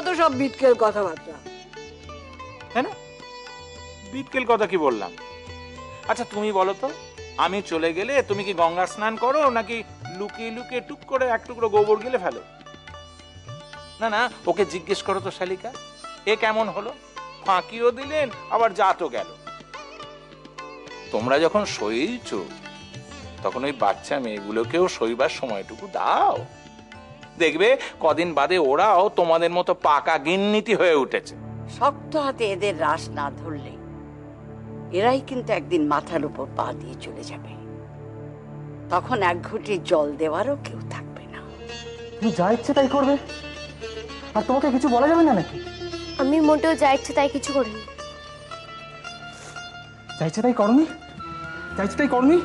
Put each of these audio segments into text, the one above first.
কত সব বিটকেল কথাবার্তা। হ্যাঁ না, বিটকেল কথা কি বললাম? আচ্ছা তুমি বলো তো, আমি চলে গেলে তুমি কি গঙ্গা স্নান করো নাকি লুকিয়ে লুকিয়ে টুক করে এক টুকরো গোবর গেলে ফেলো? না না, ওকে জিজ্ঞেস করো তো শালিকা, এ কেমন হলো? ফাঁকিও দিলেন আবার জাতও গেল। তোমরা যখন সইছ তখন ওই বাচ্চা মেয়েগুলোকেও সইবার সময়টুকু দাও। দেখবে কদিন বাদে ওরাও তোমাদের মতো পাকা গিন্নীতি হয়ে উঠেছে। শক্ত হাতে এদের রাশ না ধরলে এরাই কিন্তু একদিন মাথার উপর পা দিয়ে চলে যাবে। তখন এক ঘুঁটি জল দেওয়ারও কেউ থাকবে না। তুমি যা ইচ্ছে তাই করবে, আর তোমাকে কিছু বলা যাবে না নাকি? আমি মোটেও যা ইচ্ছে তাই কিছু করিনি। যা ইচ্ছে তাই করনি? যা ইচ্ছে তাই করনি?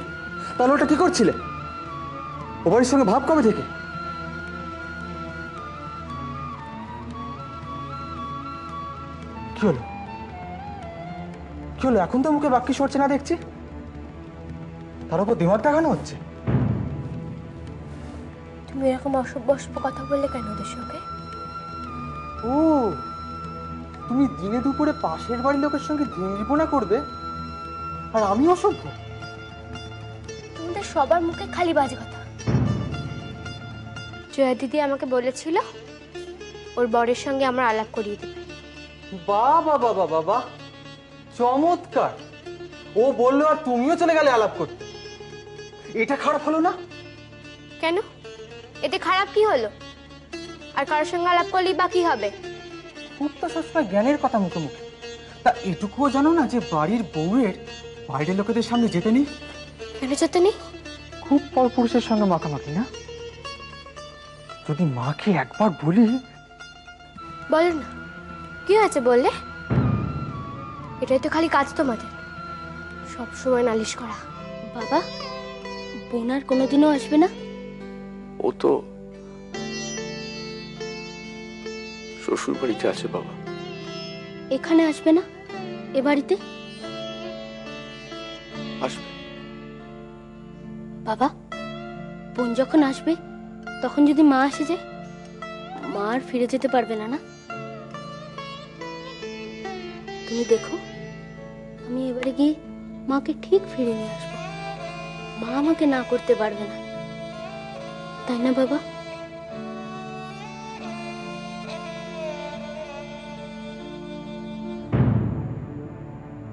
তাহলে ওটা কি করছিলে? ও বাড়ির সঙ্গে ভাব কবে থেকে? কি হলো? কি হলো? এখন তো মুখে বাক্য সরছে না দেখছি, তার উপর দিমাগ দেখানো হচ্ছে। তুমি এরকম অসভ্য অসভ্য কথা বললে কেন ওদের সঙ্গে? ও, তুমি দিনে দুপুরে পাশের বাড়ির লোকের সঙ্গে দিনলিপনা করবে আর আমি অসভ্য? তোমাদের সবার মুখে খালি বাজে কথা। জয়া দিদি আমাকে বলেছিল ওর বরের সঙ্গে আমার আলাপ করিয়ে দেবে। বাবা বাবা বাবা, চমৎকার! ও বললো আর তুমিও চলে গেলে আলাপ করতে। এটা খারাপ হলো না? কেন, এতে খারাপ কি হলো? আর কারোর সঙ্গে আলাপ করলেই বা কি হবে? খুব তো সবসময় জ্ঞানের কথা মুখে মুখে, তা এটুকুও জানো না যে বাড়ির বউয়ের বাইরের লোকেদের সামনে যেতে নেই? কেন যেতে নেই? খুব পরপুরুষের সঙ্গে মাখামাখি না? যদি মাকে একবার বলি। বলো না, কি হয়েছে বললে? এটাই তো খালি কাজ তোমাদের, সব সময় নালিশ করা। বাবা, বোন আর কোনোদিনও আসবে না? ও তো শ্বশুর বাড়িতে আছে বাবা। এখানে আসবে না? এ বাড়িতে আসবে বাবা। বোন যখন আসবে তখন যদি মা এসে যায়, মা আর ফিরে যেতে পারবে না। না, তুমি দেখো, আমি এবারে গিয়ে মাকে ঠিক ফিরে নিয়ে আসবো। মা আমাকে না করতে পারবে না, তাই না বাবা?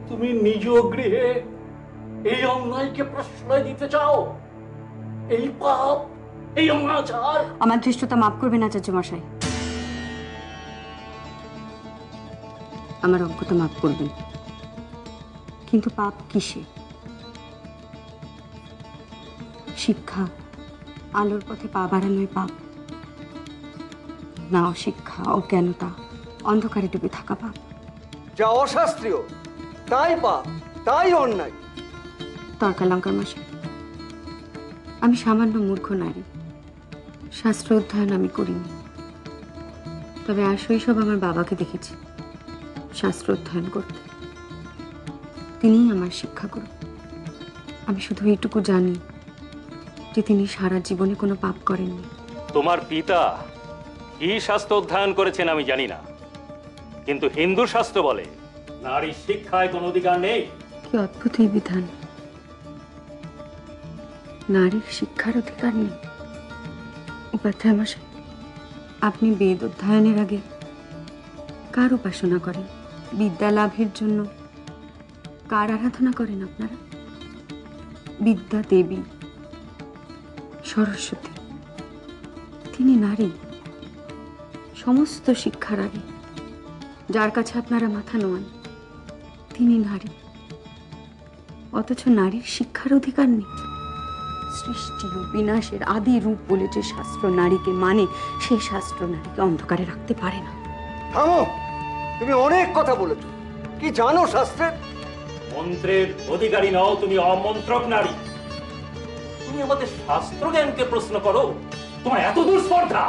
তুমি নিজ গৃহে এই অন্যায়কে প্রশ্রয় দিতে চাও? এই পাপ, এই অনাচার? আমার ধৃষ্টতা মাফ করবেন আচার্য মশাই, আমার অজ্ঞতা মাফ করবেন, কিন্তু পাপ কিসে? শিক্ষা, আলোর পথে পা বাড়ানোই পাপ না? অশিক্ষা, অজ্ঞানতা, অন্ধকারে ডুবে থাকা পাপ। যা অশাস্ত্রীয় তাই পাপ, তাই অন্যায়। তর্কালঙ্কার মশাই, আমি সামান্য মূর্খ নারী, শাস্ত্র অধ্যয়ন আমি করিনি, তবে আর শৈশব আমার বাবাকে দেখেছি শাস্ত্র অধ্যয়ন করতে। তিনিই আমার শিক্ষাগুরু। আমি শুধু এইটুকু জানি যে তিনি সারা জীবনে কোনো পাপ করেননি। তোমার পিতা কি শাস্ত্র অধ্যয়ন করেছেন আমি জানি না, কিন্তু হিন্দু শাস্ত্র বলে নারী শিক্ষায় কোনো অধিকার নেই। কি অদ্ভুত এই বিধান! নারীর শিক্ষার অধিকার নেই? উপাধ্যায় মশাই, আপনি বেদ অধ্যয়নের আগে কার উপাসনা করেন? বিদ্যা লাভের জন্য কার আরাধনা করেন আপনারা? বিদ্যা দেবী সরস্বতী, তিনি নারী। সমস্ত শিক্ষার আগে যার কাছে আপনারা মাথা নোয়ান তিনি নারী, অথচ নারীর শিক্ষার অধিকার নেই। সৃষ্টি ও বিনাশের আদি রূপ বলে যে শাস্ত্র নারীকে মানে, সেই শাস্ত্র নারীকে অন্ধকারে রাখতে পারে না। থামো, তুমি অনেক কথা বলেছো। কি জানো শাস্ত্রের? মন্ত্রের অধিকারী নও তুমি, অমন্ত্রক নারী। তুমি আমাদের শাস্ত্র জ্ঞানকে প্রশ্ন করো, তোমার এত দূর স্পর্ধা?